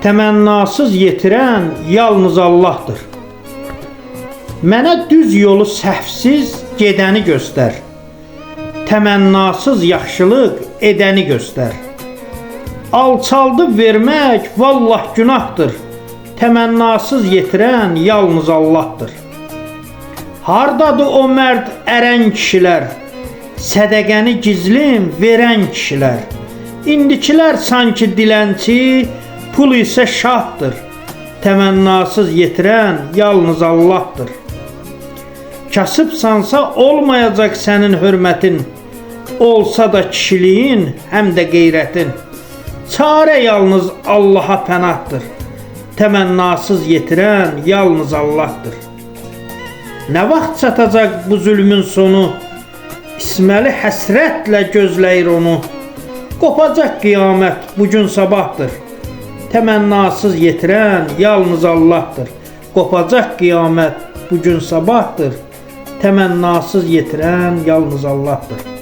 təmənnasız yetirən yalnız Allahdır. Mənə düz yolu səhvsiz gedəni göstər. Təmənnasız yaxşılıq edəni göstər. Alçaldıb vermək vallah günahdır. Təmənnasız yetirən yalnız Allahdır. Hardadır o mərd ərən kişilər, sədəqəni gizlim verən kişilər? İndikilər sanki dilənçi, pul isə şahdır. Təmənnasız yetirən yalnız Allahdır. Kasıbsansa olmayacaq sənin hörmətin, olsa da kişiliyin həm də qeyrətin. Çarə yalnız Allaha pənahdır. Təmənnasız yetirən yalnız Allahdır. Nə vaxt çatacaq bu zülmün sonu? İsməli həsrətlə gözləyir onu. Qopacaq qiyamət bugün sabahdır. Təmənnasız yetirən yalnız Allahdır. Qopacaq qiyamət bugün sabahdır. Təmənnasız yetirən yalnız Allahdır.